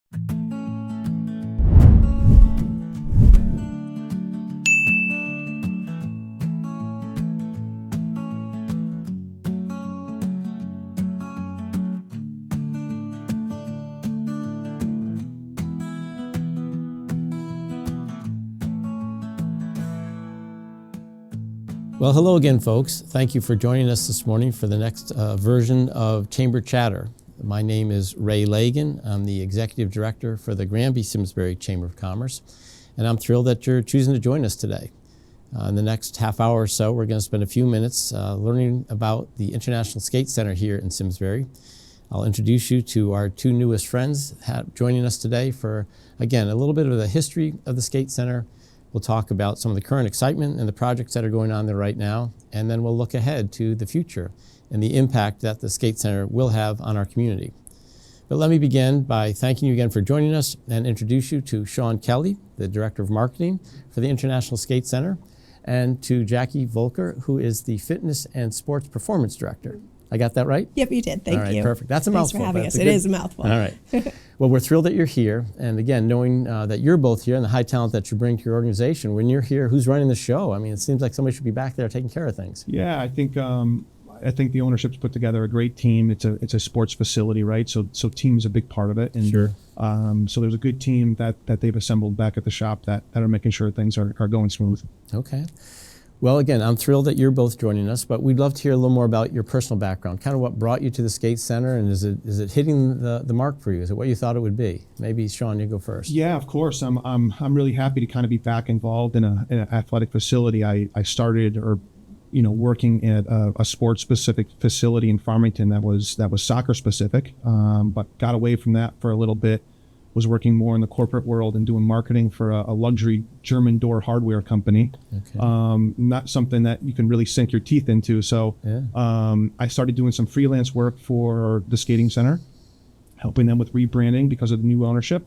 Well, hello again, folks. Thank you for joining us this morning for the next version of Chamber Chatter. My name is Ray Lagan. I'm the Executive Director for the Granby-Simsbury Chamber of Commerce, and I'm thrilled that you're choosing to join us today. In the next half hour or so, we're going to spend a few minutes learning about the International Skate Center here in Simsbury. I'll introduce you to our two newest friends joining us today for, again, a little bit of the history of the Skate Center. We'll talk about some of the current excitement and the projects that are going on there right now, and then we'll look ahead to the future and the impact that the Skate Center will have on our community. But let me begin by thanking you again for joining us and introduce you to Sean Kelly, the Director of Marketing for the International Skate Center, and to Jackie Volker, who is the Fitness and Sports Performance Director. I got that right? Yep, you did. Thank you. All right, perfect. That's a mouthful. Thanks for having us. It is a mouthful. All right. Well, we're thrilled that you're here. And again, knowing that you're both here and the high talent that you bring to your organization, when you're here, who's running the show? I mean, it seems like somebody should be back there taking care of things. Yeah, I think the ownership's put together a great team. It's a sports facility, right? So team is a big part of it. And, sure. So there's a good team that they've assembled back at the shop that are making sure things are going smooth. Okay. Well, again, I'm thrilled that you're both joining us, but we'd love to hear a little more about your personal background, kind of what brought you to the Skate Center, and is it hitting the mark for you? Is it what you thought it would be? Maybe, Sean, you go first. Yeah, of course. I'm really happy to kind of be back involved in an athletic facility. I started working at a sports-specific facility in Farmington that was soccer-specific, but got away from that for a little bit. Was working more in the corporate world and doing marketing for a luxury German door hardware company. Okay. Not something that you can really sink your teeth into. So yeah. I started doing some freelance work for the skating center, helping them with rebranding because of the new ownership,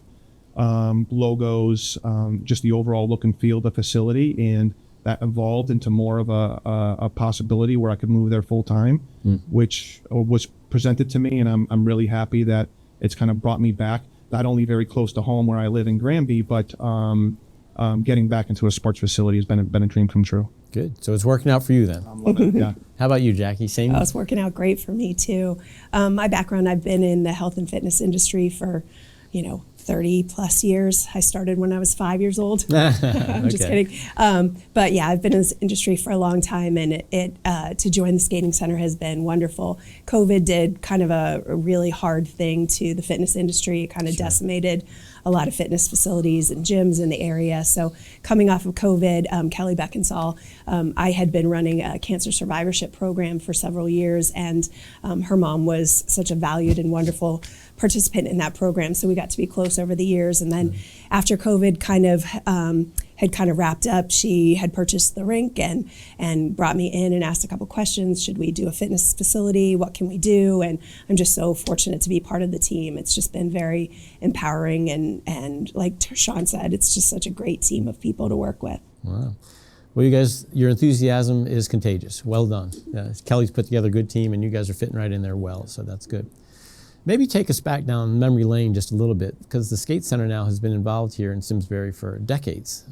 logos, just the overall look and feel of the facility. And that evolved into more of a possibility where I could move there full time, which was presented to me. And I'm really happy that it's kind of brought me back. Not only very close to home where I live in Granby, but getting back into a sports facility has been a dream come true. Good. So it's working out for you then. I'm loving it, yeah. How about you, Jackie? Same? Oh, it's working out great for me too. My background, I've been in the health and fitness industry for, 30 plus years. I started when I was 5 years old. I'm just kidding. But yeah, I've been in this industry for a long time, and to join the skating center has been wonderful. COVID did kind of a really hard thing to the fitness industry. It kind of decimated a lot of fitness facilities and gyms in the area. So coming off of COVID, Kelly Beckinsale, I had been running a cancer survivorship program for several years, and her mom was such a valued and wonderful participant in that program. So we got to be close over the years. And then after COVID had kind of wrapped up, she had purchased the rink and brought me in and asked a couple questions. Should we do a fitness facility? What can we do? And I'm just so fortunate to be part of the team. It's just been very empowering. And like Sean said, it's just such a great team of people to work with. Wow. Well, you guys, your enthusiasm is contagious. Well done. Kelly's put together a good team, and you guys are fitting right in there well, so that's good. Maybe take us back down memory lane just a little bit, because the Skate Center now has been involved here in Simsbury for decades.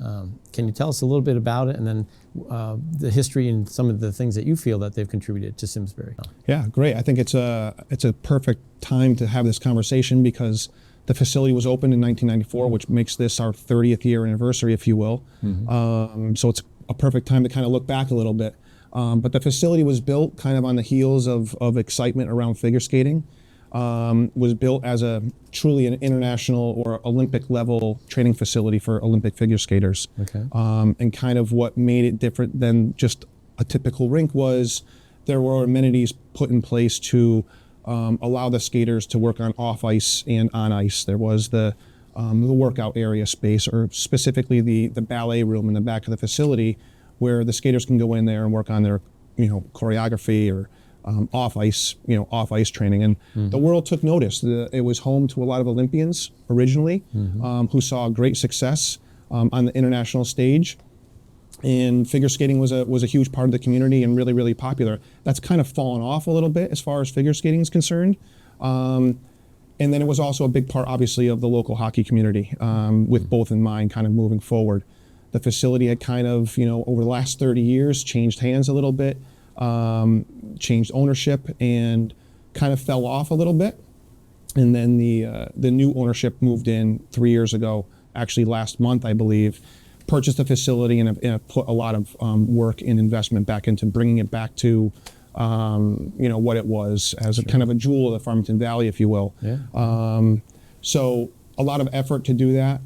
Can you tell us a little bit about it, and then the history and some of the things that you feel that they've contributed to Simsbury? Yeah, great. I think it's a perfect time to have this conversation because the facility was opened in 1994, which makes this our 30th year anniversary, if you will. Mm-hmm. So it's a perfect time to kind of look back a little bit. But the facility was built kind of on the heels of excitement around figure skating. Was built as truly an international or Olympic level training facility for Olympic figure skaters. Okay. And kind of what made it different than just a typical rink was there were amenities put in place to allow the skaters to work on off ice and on ice. There was the workout area space, or specifically the ballet room in the back of the facility, where the skaters can go in there and work on their choreography or off ice training. And the world took notice. It was home to a lot of Olympians originally, who saw great success on the international stage. And figure skating was a huge part of the community and really, really popular. That's kind of fallen off a little bit as far as figure skating is concerned. And then it was also a big part, obviously, of the local hockey community, with both in mind, kind of moving forward. The facility had kind of, over the last 30 years, changed hands a little bit, changed ownership, and kind of fell off a little bit. And then the new ownership moved in 3 years ago, actually last month, I believe, purchased the facility and have put a lot of work and investment back into bringing it back to what it was as a kind of a jewel of the Farmington Valley, if you will. Yeah. So a lot of effort to do that.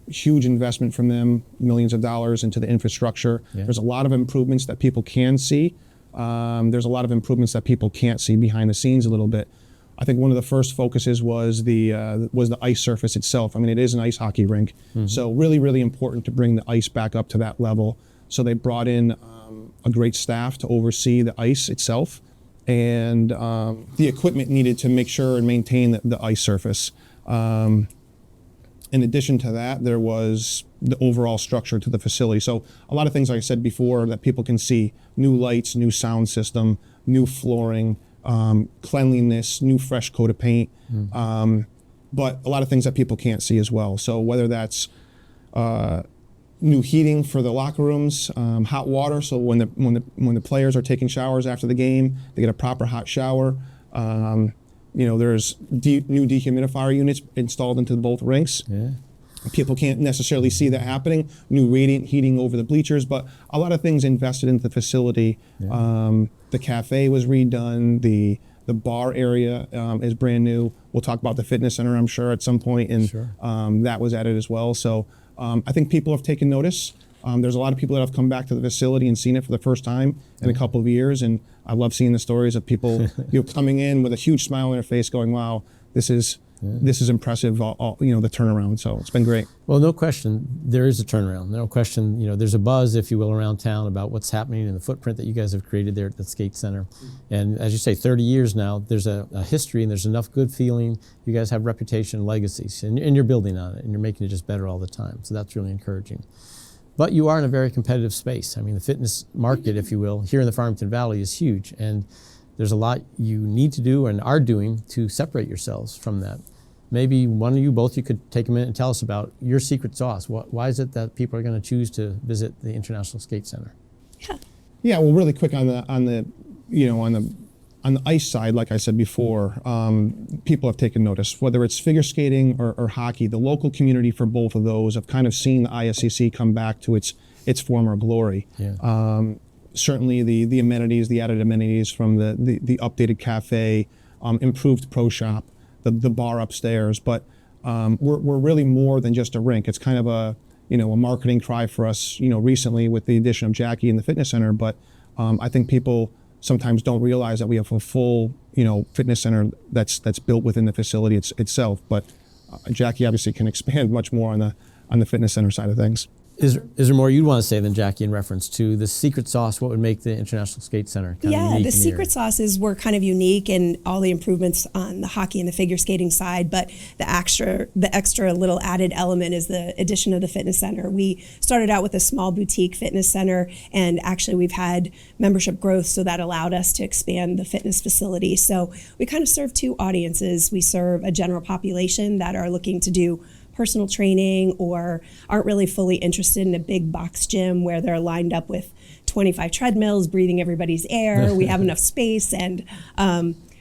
Huge investment from them, millions of dollars into the infrastructure. Yeah. There's a lot of improvements that people can see. There's a lot of improvements that people can't see behind the scenes a little bit. I think one of the first focuses was the ice surface itself. I mean, it is an ice hockey rink, so really, really important to bring the ice back up to that level. So they brought in a great staff to oversee the ice itself, and the equipment needed to make sure and maintain the ice surface. In addition to that, there was the overall structure to the facility. So a lot of things, like I said before, that people can see: new lights, new sound system, new flooring, cleanliness, new fresh coat of paint, but a lot of things that people can't see as well. So whether that's new heating for the locker rooms, hot water, so when the players are taking showers after the game, they get a proper hot shower. There's new dehumidifier units installed into both rinks. Yeah. People can't necessarily see that happening. New radiant heating over the bleachers, but a lot of things invested into the facility. Yeah. The cafe was redone. The bar area is brand new. We'll talk about the fitness center, I'm sure, at some point, and Sure. That was added as well. So I think people have taken notice. There's a lot of people that have come back to the facility and seen it for the first time in a couple of years, and I love seeing the stories of people coming in with a huge smile on their face, going, "Wow, this is impressive." The turnaround. So it's been great. Well, no question, there is a turnaround. No question, there's a buzz, if you will, around town about what's happening and the footprint that you guys have created there at the skate center. And as you say, 30 years now, there's a history and there's enough good feeling. You guys have reputation and legacies, and you're building on it, and you're making it just better all the time. So that's really encouraging. But you are in a very competitive space. I mean, the fitness market, if you will, here in the Farmington Valley is huge, and there's a lot you need to do and are doing to separate yourselves from that. Maybe one of you, both you, could take a minute and tell us about your secret sauce. Why is it that people are going to choose to visit the International Skate Center? Yeah. Well, really quick on the ice side, like I said before, people have taken notice. Whether it's figure skating or hockey, the local community for both of those have kind of seen the ISCC come back to its former glory. Yeah. Certainly the amenities, the added amenities from the updated cafe, improved pro shop, the bar upstairs, but we're really more than just a rink. It's kind of a marketing cry for us, recently with the addition of Jackie in the fitness center. But I think people sometimes don't realize that we have a full, fitness center that's built within the facility itself. But Jackie obviously can expand much more on the fitness center side of things. Is there more you'd want to say than Jackie in reference to the secret sauce? What would make the International Skate Center kind of unique? The secret sauce is we're kind of unique in all the improvements on the hockey and the figure skating side, but the extra little added element is the addition of the fitness center. We started out with a small boutique fitness center, and actually we've had membership growth, so that allowed us to expand the fitness facility. So we kind of serve two audiences. We serve a general population that are looking to do personal training or aren't really fully interested in a big box gym where they're lined up with 25 treadmills, breathing everybody's air. We have enough space, and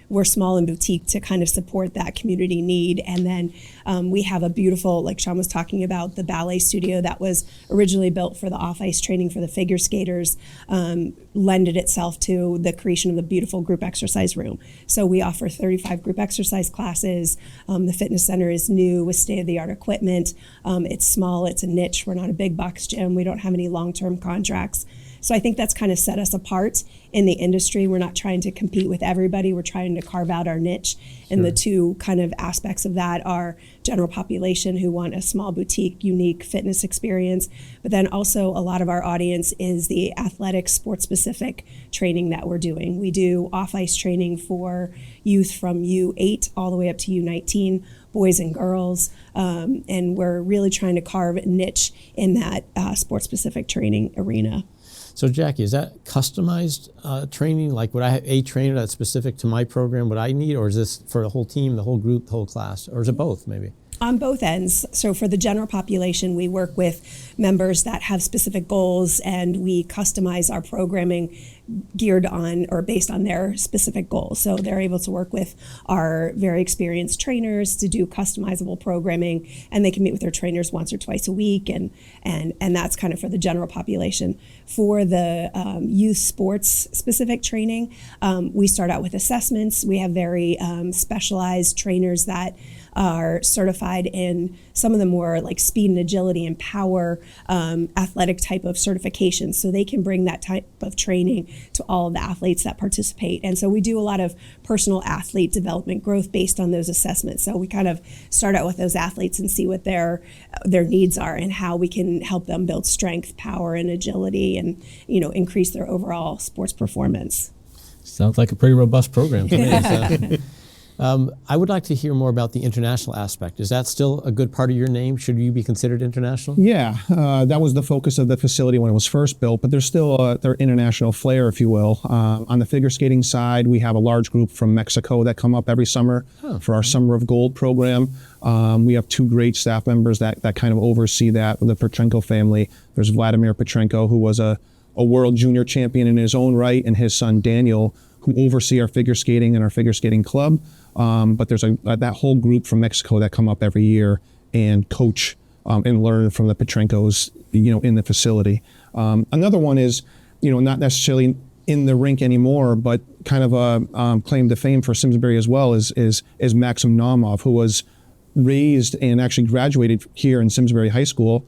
we're small and boutique to kind of support that community need. And then we have a beautiful, like Sean was talking about, the ballet studio that was originally built for the off-ice training for the figure skaters, lended itself to the creation of the beautiful group exercise room. So we offer 35 group exercise classes. The fitness center is new with state-of-the-art equipment. It's small, it's a niche. We're not a big box gym. We don't have any long-term contracts. So I think that's kind of set us apart in the industry. We're not trying to compete with everybody. We're trying to carve out our niche. And the two kind of aspects of that are general population who want a small boutique, unique fitness experience. But then also a lot of our audience is the athletic, sports-specific training that we're doing. We do off-ice training for youth from U8 all the way up to U19, boys and girls. And we're really trying to carve a niche in that sports-specific training arena. So Jackie, is that customized training? Like, would I have a trainer that's specific to my program, what I need, or is this for the whole team, the whole group, the whole class, or is it both maybe? On both ends. So for the general population, we work with members that have specific goals, and we customize our programming geared on or based on their specific goals. So they're able to work with our very experienced trainers to do customizable programming, and they can meet with their trainers once or twice a week, and that's kind of for the general population. For the youth sports specific training, we start out with assessments. We have very specialized trainers that are certified in some of the more like speed and agility and power athletic type of certifications. So they can bring that type of training to all of the athletes that participate. And so we do a lot of personal athlete development growth based on those assessments. So we kind of start out with those athletes and see what their needs are and how we can help them build strength, power, and agility, and increase their overall sports performance. Sounds like a pretty robust program to me. I would like to hear more about the international aspect. Is that still a good part of your name? Should you be considered international? Yeah, that was the focus of the facility when it was first built, but there's still their international flair, if you will. On the figure skating side, we have a large group from Mexico that come up every summer for our Summer of Gold program. We have two great staff members that kind of oversee that, the Petrenko family. There's Vladimir Petrenko, who was a world junior champion in his own right, and his son Daniel, who oversee our figure skating and our figure skating club. But there's that whole group from Mexico that come up every year and coach and learn from the Petrenkos, in the facility. Another one is, not necessarily in the rink anymore, but kind of a claim to fame for Simsbury as well is Maxim Naumov, who was raised and actually graduated here in Simsbury High School.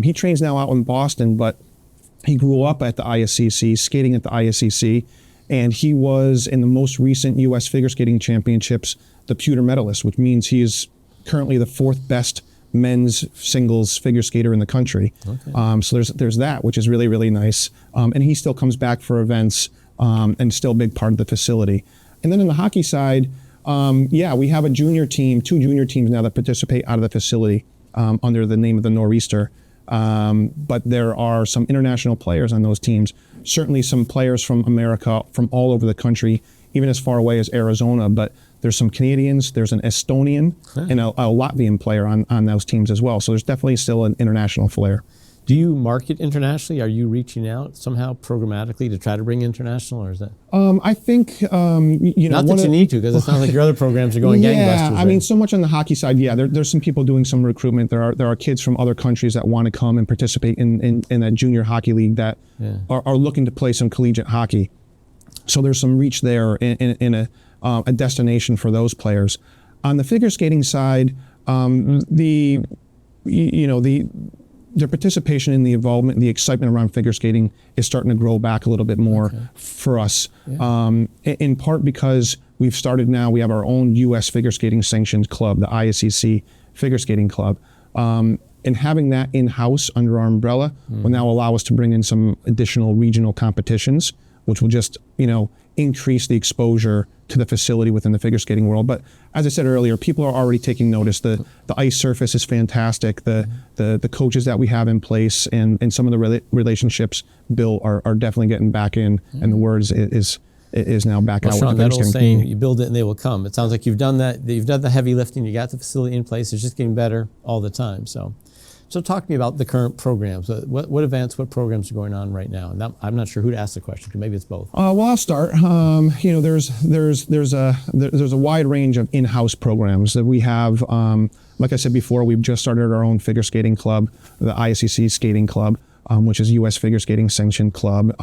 He trains now out in Boston, but he grew up at the ISCC, skating at the ISCC. And he was in the most recent U.S. figure skating championships, the pewter medalist, which means he is currently the fourth best men's singles figure skater in the country. Okay. So there's that, which is really, really nice. And he still comes back for events and still a big part of the facility. And then on the hockey side, we have a junior team, two junior teams now that participate out of the facility under the name of the Nor'easter. But there are some international players on those teams. Certainly some players from America, from all over the country, even as far away as Arizona. But there's some Canadians, there's an Estonian, and a Latvian player on those teams as well. So there's definitely still an international flair. Do you market internationally? Are you reaching out somehow programmatically to try to bring international, or is that? I think, Not that you need to, because it sounds like your other programs are going gangbusters. Yeah, I mean, so much on the hockey side, there's some people doing some recruitment. There are kids from other countries that want to come and participate in that junior hockey league that are looking to play some collegiate hockey. So there's some reach there in a destination for those players. On the figure skating side, their participation in the involvement, the excitement around figure skating is starting to grow back a little bit more for us. Yeah. In part because we have our own U.S. figure skating sanctioned club, the ISCC Figure Skating Club. And having that in-house under our umbrella will now allow us to bring in some additional regional competitions, which will just, increase the exposure to the facility within the figure skating world. But as I said earlier, people are already taking notice. The ice surface is fantastic. The coaches that we have in place and some of the relationships, Bill, are definitely getting back in, and the word is now back out. Sean, that old saying, you build it and they will come. It sounds like you've done that. You've done the heavy lifting. You got the facility in place. It's just getting better all the time. So talk to me about the current programs. What events, what programs are going on right now? And I'm not sure who to ask the question to. Maybe it's both. Well, I'll start. There's a wide range of in-house programs that we have. Like I said before, we've just started our own figure skating club, the ISCC Skating Club, which is U.S. Figure Skating Sanctioned Club.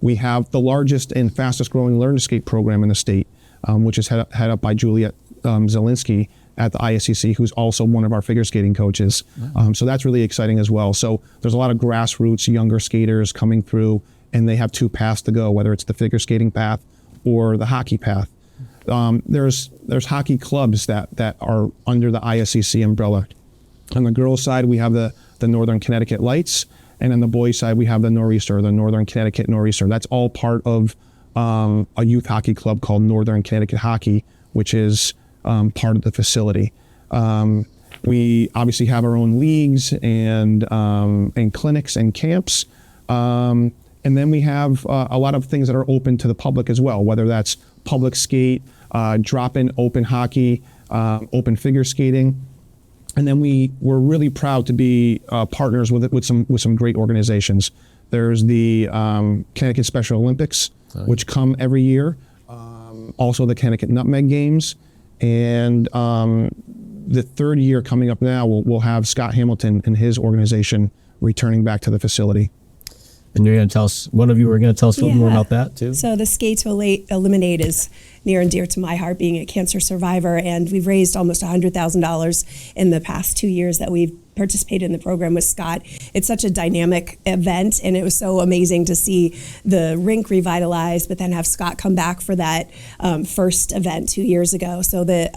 We have the largest and fastest growing learn to skate program in the state, which is head up by Juliet Zielinski at the ISCC, who's also one of our figure skating coaches. So that's really exciting as well. So there's a lot of grassroots younger skaters coming through, and they have two paths to go, whether it's the figure skating path or the hockey path. There's hockey clubs that are under the ISCC umbrella. On the girls' side, we have the Northern Connecticut Lights, and on the boys' side, we have the Nor'easter, the Northern Connecticut Nor'easter. That's all part of a youth hockey club called Northern Connecticut Hockey, which is part of the facility. We obviously have our own leagues and clinics and camps. And then we have a lot of things that are open to the public as well, whether that's public skate, drop-in open hockey, open figure skating. And then we're really proud to be partners with some great organizations. There's the Connecticut Special Olympics, which come every year. Also the Connecticut Nutmeg Games. And the third year coming up now, we'll have Scott Hamilton and his organization returning back to the facility. And you're going to tell us, one of you are going to tell us a little more about that too? So the Skate to Eliminate is near and dear to my heart, being a cancer survivor, and we've raised almost $100,000 in the past 2 years that we've participated in the program with Scott. It's such a dynamic event, and it was so amazing to see the rink revitalized, but then have Scott come back for that first event 2 years ago. So the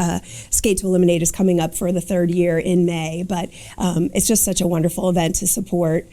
Skate to Eliminate is coming up for the third year in May, but it's just such a wonderful event to support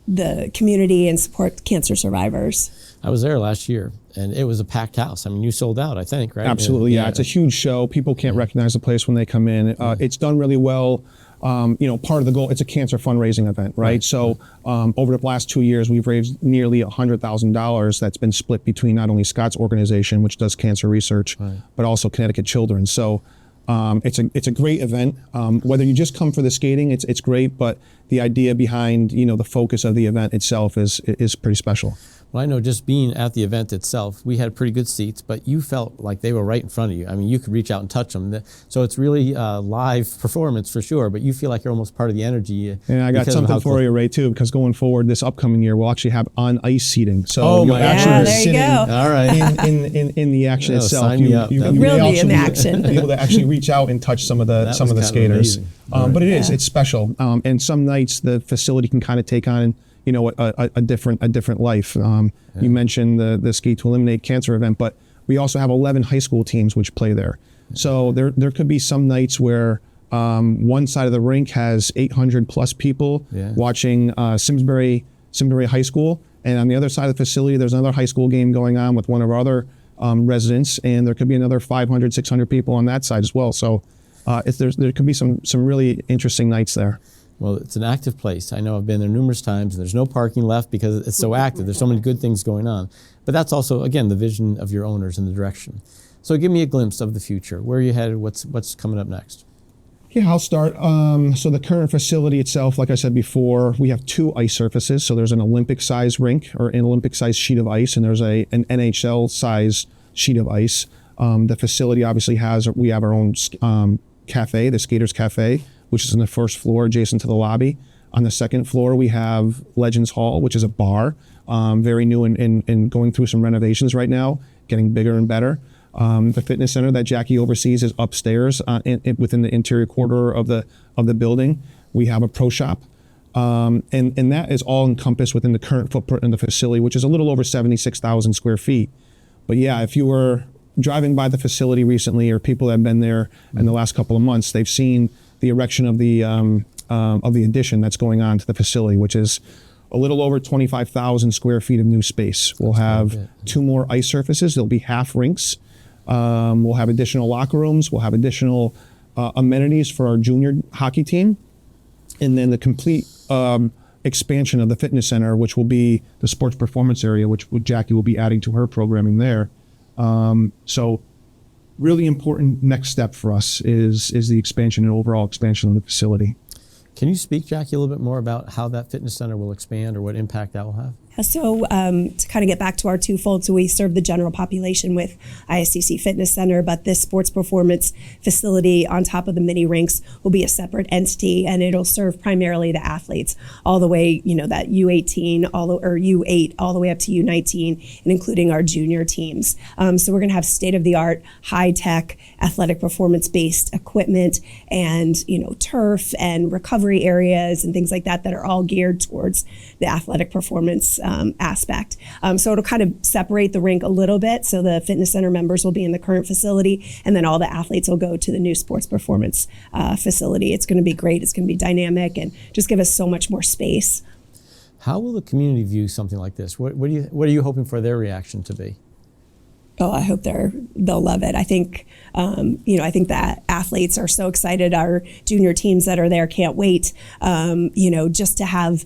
the community and support cancer survivors. I was there last year, and it was a packed house. I mean, you sold out, I think, right? Absolutely, yeah. It's a huge show. People can't recognize the place when they come in. It's done really well. Part of the goal, it's a cancer fundraising event, right? So over the last 2 years, we've raised nearly $100,000 that's been split between not only Scott's organization, which does cancer research, but also Connecticut Children. So it's a great event. Whether you just come for the skating, it's great, but the idea behind, the focus of the event itself is pretty special. Well, I know just being at the event itself, we had pretty good seats, but you felt like they were right in front of you. I mean, you could reach out and touch them. So it's really live performance for sure, but you feel like you're almost part of the energy. Yeah, I got something for you, Ray, too, because going forward this upcoming year, we'll actually have on-ice seating. So you'll actually be there you sitting go. All right. in the action itself. Sign me up. You Will be in the action. Be able to actually reach out and touch some of the skaters. But it's special. And some nights the facility can kind of take on a different life. You mentioned the Skate to Eliminate cancer event, but we also have 11 high school teams which play there. So there could be some nights where one side of the rink has 800 plus people watching Simsbury High School, and on the other side of the facility there's another high school game going on with one of our other residents, and there could be another 500, 600 people on that side as well. So there could be some really interesting nights there. Well, it's an active place. I know I've been there numerous times, and there's no parking left because it's so active. There's so many good things going on. But that's also, again, the vision of your owners and the direction. So give me a glimpse of the future. Where are you headed? What's coming up next? Yeah, I'll start. So the current facility itself, like I said before, we have 2 ice surfaces. So there's an Olympic-size rink, or an Olympic-size sheet of ice, and there's an NHL-size sheet of ice. The facility obviously we have our own cafe, the Skaters Cafe, which is on the first floor adjacent to the lobby. On the second floor, we have Legends Hall, which is a bar, very new and going through some renovations right now, getting bigger and better. The fitness center that Jackie oversees is upstairs within the interior corridor of the building. We have a pro shop, and that is all encompassed within the current footprint in the facility, which is a little over 76,000 square feet. But yeah, if you were driving by the facility recently, or people that have been there in the last couple of months, they've seen the erection of the addition that's going on to the facility, which is a little over 25,000 square feet of new space. We'll have 2 more ice surfaces. There'll be half rinks. We'll have additional locker rooms. We'll have additional amenities for our junior hockey team. And then the complete expansion of the fitness center, which will be the sports performance area, which Jackie will be adding to her programming there. So really important next step for us is the expansion and overall expansion of the facility. Can you speak, Jackie, a little bit more about how that fitness center will expand or what impact that will have? So to kind of get back to our twofold, so we serve the general population with ISCC Fitness Center, but this sports performance facility on top of the mini rinks will be a separate entity, and it'll serve primarily the athletes all the way, that U18 or U8 all the way up to U19, and including our junior teams. So we're going to have state-of-the-art, high-tech, athletic performance-based equipment and turf and recovery areas and things like that are all geared towards the athletic performance aspect. So it'll kind of separate the rink a little bit. So the fitness center members will be in the current facility, and then all the athletes will go to the new sports performance facility. It's going to be great. It's going to be dynamic and just give us so much more space. How will the community view something like this? What are you hoping for their reaction to be? Oh, I hope they'll love it. I think, I think that athletes are so excited. Our junior teams that are there can't wait, just to have,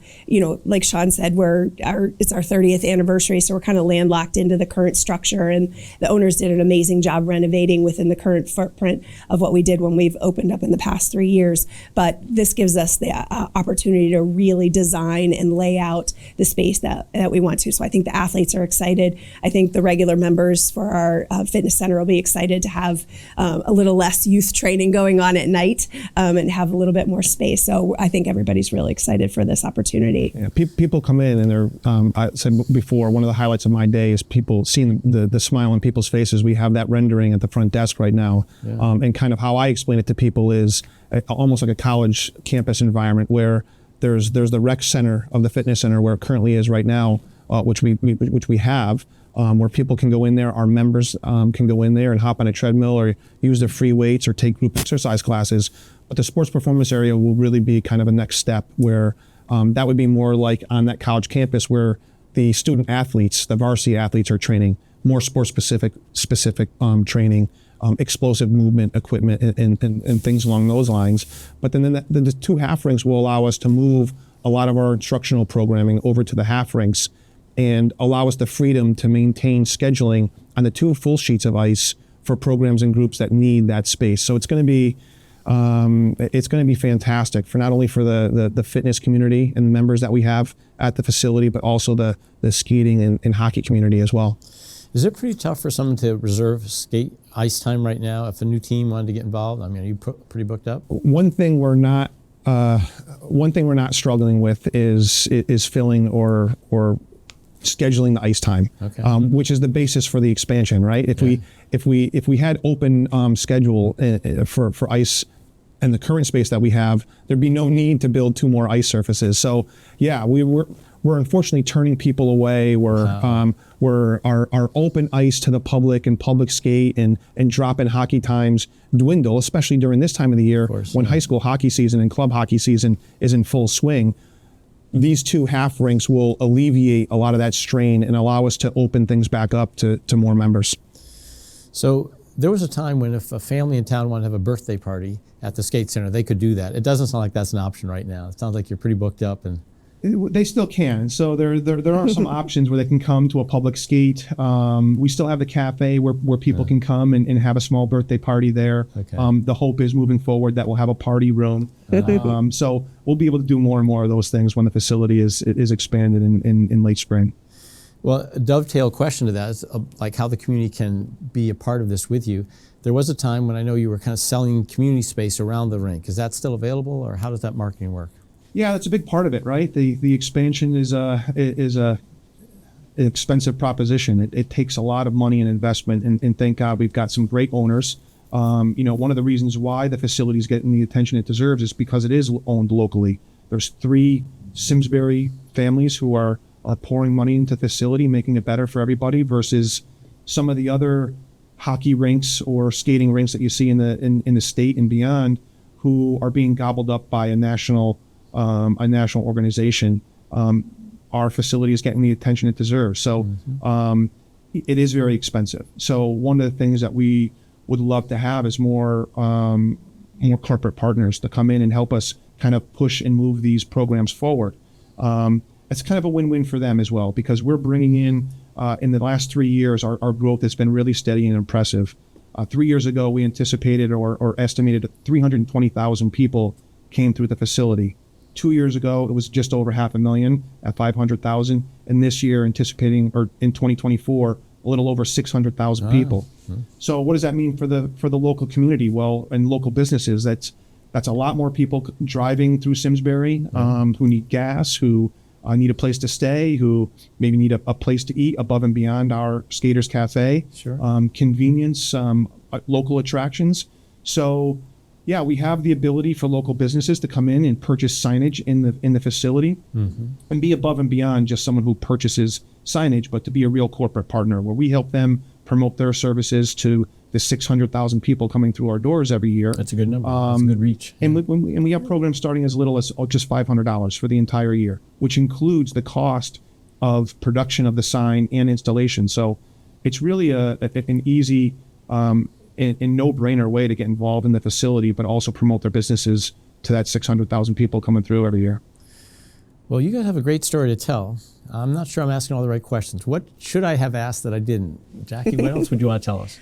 like Sean said, it's our 30th anniversary, so we're kind of landlocked into the current structure, and the owners did an amazing job renovating within the current footprint of what we did when we've opened up in the past 3 years. But this gives us the opportunity to really design and lay out the space that we want to. So I think the athletes are excited. I think the regular members for our fitness center will be excited to have a little less youth training going on at night, and have a little bit more space. So I think everybody's really excited for this opportunity. Yeah, people come in and they're, I said before, one of the highlights of my day is people seeing the smile on people's faces. We have that rendering at the front desk right now. Yeah. And kind of how I explain it to people is almost like a college campus environment where there's the rec center of the fitness center where it currently is right now, which we have, where people can go in there. Our members can go in there and hop on a treadmill or use their free weights or take group exercise classes. But the sports performance area will really be kind of a next step where that would be more like on that college campus where the student athletes, the varsity athletes are training, more sports specific training, explosive movement equipment and things along those lines. But then the two half rinks will allow us to move a lot of our instructional programming over to the half rinks and allow us the freedom to maintain scheduling on the two full sheets of ice for programs and groups that need that space. So it's going to be fantastic for not only for the fitness community and the members that we have at the facility, but also the skating and hockey community as well. Is it pretty tough for someone to reserve skate ice time right now if a new team wanted to get involved? I mean, are you pretty booked up? One thing we're not struggling with is filling or scheduling the ice time, okay. Which is the basis for the expansion, right? If we had open schedule for ice and the current space that we have, there'd be no need to build 2 more ice surfaces. So yeah, we're unfortunately turning people away. Where our open ice to the public and public skate and drop-in hockey times dwindle, especially during this time of the year when high school hockey season and club hockey season is in full swing. These 2 half rinks will alleviate a lot of that strain and allow us to open things back up to more members. So there was a time when if a family in town wanted to have a birthday party at the skate center, they could do that. It doesn't sound like that's an option right now. It sounds like you're pretty booked up. And they still can. So there are some options where they can come to a public skate. We still have the cafe where people can come and have a small birthday party there. Okay. The hope is moving forward that we'll have a party room. So we'll be able to do more and more of those things when the facility is expanded in late spring. Well, a dovetail question to that is like how the community can be a part of this with you. There was a time when I know you were kind of selling community space around the rink. Is that still available, or how does that marketing work? Yeah, that's a big part of it, right? The expansion is an expensive proposition. It takes a lot of money and investment, and thank God we've got some great owners. One of the reasons why the facility is getting the attention it deserves is because it is owned locally. There's 3 Simsbury families who are pouring money into the facility, making it better for everybody, versus some of the other hockey rinks or skating rinks that you see in the state and beyond, who are being gobbled up by a national organization. Our facility is getting the attention it deserves. So it is very expensive. So one of the things that we would love to have is more corporate partners to come in and help us kind of push and move these programs forward. It's kind of a win-win for them as well, because we're bringing in the last 3 years, our growth has been really steady and impressive. 3 years ago, we anticipated or estimated 320,000 people came through the facility. 2 years ago, it was just over 500,000 at 500,000. And this year, anticipating, or in 2024, a little over 600,000 people. So what does that mean for the local community? Well, and local businesses, that's a lot more people driving through Simsbury, who need gas, who need a place to stay, who maybe need a place to eat above and beyond our Skaters Cafe. Sure. Convenience, local attractions. So yeah, we have the ability for local businesses to come in and purchase signage in the facility and be above and beyond just someone who purchases signage, but to be a real corporate partner where we help them promote their services to the 600,000 people coming through our doors every year. That's a good number. That's a good reach. And we have programs starting as little as just $500 for the entire year, which includes the cost of production of the sign and installation. So it's really an easy no-brainer way to get involved in the facility, but also promote their businesses to that 600,000 people coming through every year. Well, you guys have a great story to tell. I'm not sure I'm asking all the right questions. What should I have asked that I didn't? Jackie, what else would you want to tell us?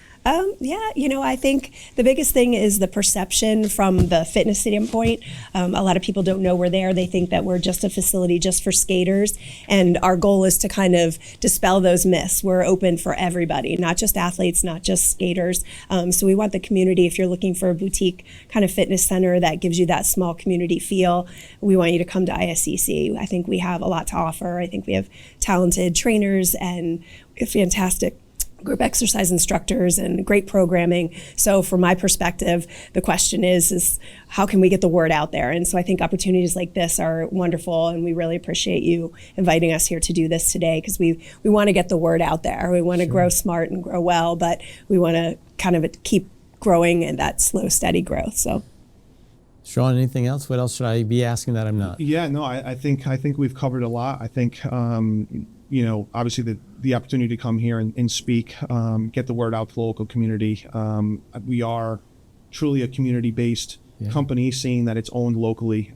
Yeah, I think the biggest thing is the perception from the fitness standpoint. A lot of people don't know we're there. They think that we're just a facility just for skaters. And our goal is to kind of dispel those myths. We're open for everybody, not just athletes, not just skaters. So we want the community, if you're looking for a boutique kind of fitness center that gives you that small community feel, we want you to come to ISCC. I think we have a lot to offer. I think we have talented trainers and fantastic group exercise instructors and great programming. So from my perspective, the question is how can we get the word out there? And so I think opportunities like this are wonderful, and we really appreciate you inviting us here to do this today, because we want to get the word out there. We want to grow smart and grow well, but we want to kind of keep growing in that slow, steady growth. So, Sean, anything else? What else should I be asking that I'm not? Yeah, no, I think we've covered a lot. I think obviously the opportunity to come here and speak, get the word out to the local community. We are truly a community-based company, seeing that it's owned locally.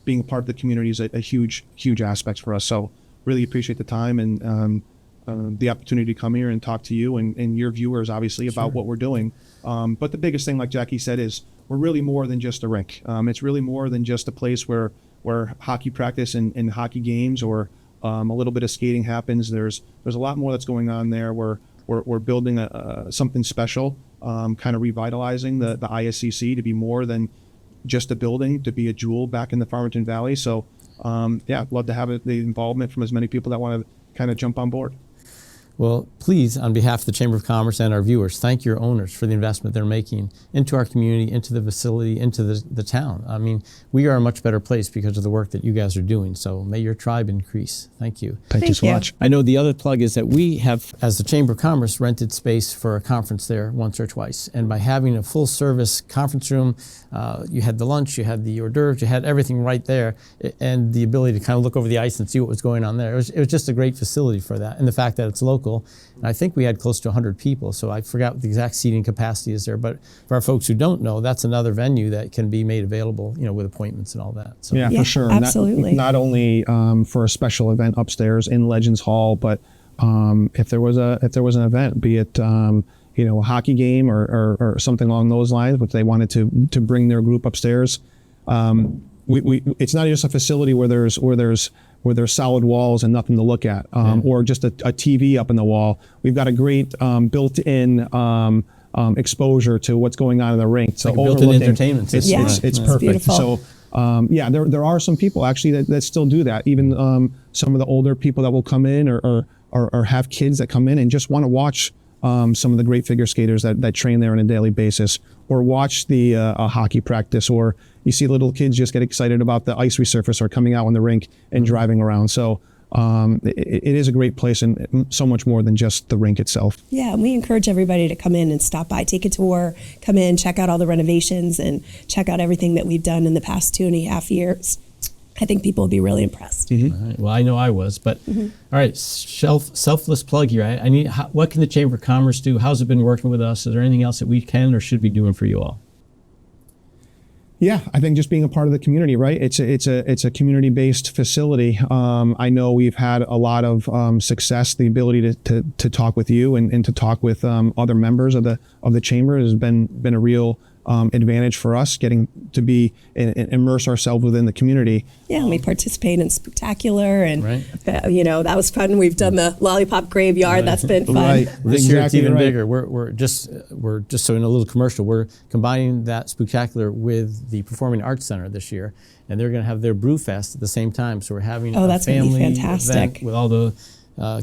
Being a part of the community is a huge aspect for us. So really appreciate the time and the opportunity to come here and talk to you and your viewers, obviously, about what we're doing. But the biggest thing, like Jackie said, is we're really more than just a rink. It's really more than just a place where hockey practice and hockey games or a little bit of skating happens. There's a lot more that's going on there. We're building something special, kind of revitalizing the ISCC to be more than just a building, to be a jewel back in the Farmington Valley. So I'd love to have the involvement from as many people that want to kind of jump on board. Well, please, on behalf of the Chamber of Commerce and our viewers, thank your owners for the investment they're making into our community, into the facility, into the town. I mean, we are a much better place because of the work that you guys are doing. So may your tribe increase. Thank you. Thank you so much. I know the other plug is that we have, as the Chamber of Commerce, rented space for a conference there once or twice. And by having a full service conference room, you had the lunch, you had the hors d'oeuvres, you had everything right there, and the ability to kind of look over the ice and see what was going on there. It was just a great facility for that. And the fact that it's local. And I think we had close to 100 people, so I forgot what the exact seating capacity is there. But for our folks who don't know, that's another venue that can be made available, with appointments and all that. So. Yeah, for sure. Absolutely. Not only for a special event upstairs in Legends Hall, but if there was an event, be it a hockey game or something along those lines, which they wanted to bring their group upstairs. It's not just a facility where there's solid walls and nothing to look at, or just a TV up in the wall. We've got a great built-in exposure to what's going on in the rink. So like built-in entertainment system. It's perfect. Beautiful. So there are some people actually that still do that. Even some of the older people that will come in or have kids that come in and just want to watch some of the great figure skaters that train there on a daily basis, or watch the hockey practice, or you see little kids just get excited about the ice resurface or coming out on the rink and driving around. So it is a great place, and so much more than just the rink itself. Yeah, and we encourage everybody to come in and stop by, take a tour, come in, check out all the renovations, and check out everything that we've done in the past 2.5 years. I think people will be really impressed. Mm-hmm. All right. Well, I know I was, but all right, selfless plug here. I need. What can the Chamber of Commerce do? How's it been working with us? Is there anything else that we can or should be doing for you all? Yeah, I think just being a part of the community, right? It's a community-based facility. I know we've had a lot of success. The ability to talk with you and to talk with other members of the chamber has been a real advantage for us, getting to be and immerse ourselves within the community. Yeah, and we participate in Spectacular, and right. That was fun. We've done the Lollipop Graveyard. Right. That's been fun. Right. This year it's even bigger. We're just so in a little commercial. We're combining that Spectacular with the Performing Arts Center this year, and they're going to have their Brew Fest at the same time. So we're having a family event with all the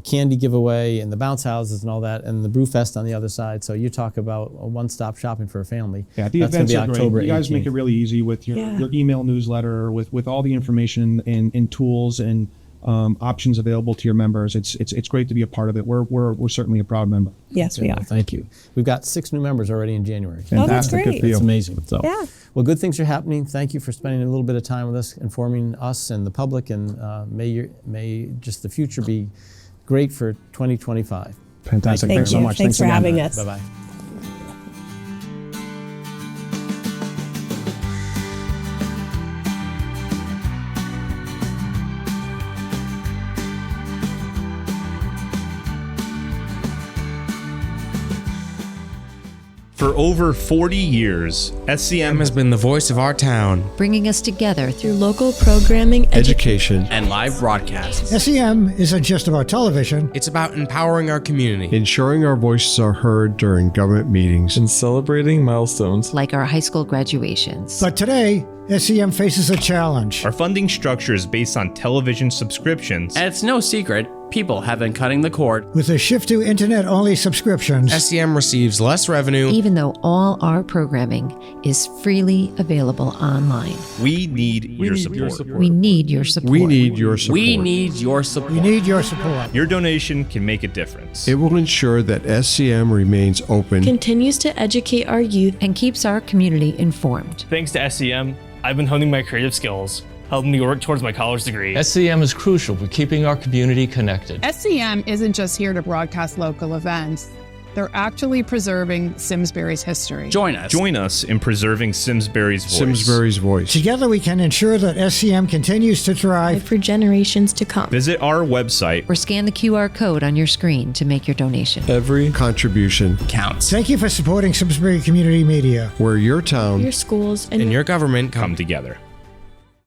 candy giveaway and the bounce houses and all that, and the Brew Fest on the other side. So you talk about a one-stop shopping for a family. Yeah, the That's events are October great. You guys 18th. make it really easy with your email newsletter, with all the information and tools and options available to your members. It's great to be a part of it. We're certainly a proud member. Yes, we are. Well, thank you. We've got 6 new members already in January. Oh, that's Fantastic. great. Good for you. It's amazing. So, Yeah. well, good things are happening. Thank you for spending a little bit of time with us, informing us and the public, and may just the future be great for 2025. Fantastic. Thank Thanks you. so much. Thanks for again. having us. Bye-bye. For over 40 years, SCM has been the voice of our town, bringing us together through local programming, education, and live broadcasts. SCM isn't just about television. It's about empowering our community, ensuring our voices are heard during government meetings, and celebrating milestones like our high school graduations. But today, SCM faces a challenge. Our funding structure is based on television subscriptions. And it's no secret, people have been cutting the cord. With a shift to internet-only subscriptions, SCM receives less revenue, even though all our programming is freely available online. We need your support. We need your support. We need your support. We need your support. we need your support. Your donation can make a difference. It will ensure that SCM remains open, continues to educate our youth, and keeps our community informed. Thanks to SCM, I've been honing my creative skills, helping me work towards my college degree. SCM is crucial for keeping our community connected. SCM isn't just here to broadcast local events. They're actually preserving Simsbury's history. Join us. Join us in preserving Simsbury's voice. Simsbury's voice. Together we can ensure that SCM continues to thrive for generations to come. Visit our website or scan the QR code on your screen to make your donation. Every contribution counts. Thank you for supporting Simsbury Community Media, where your town, your schools, and your government come together.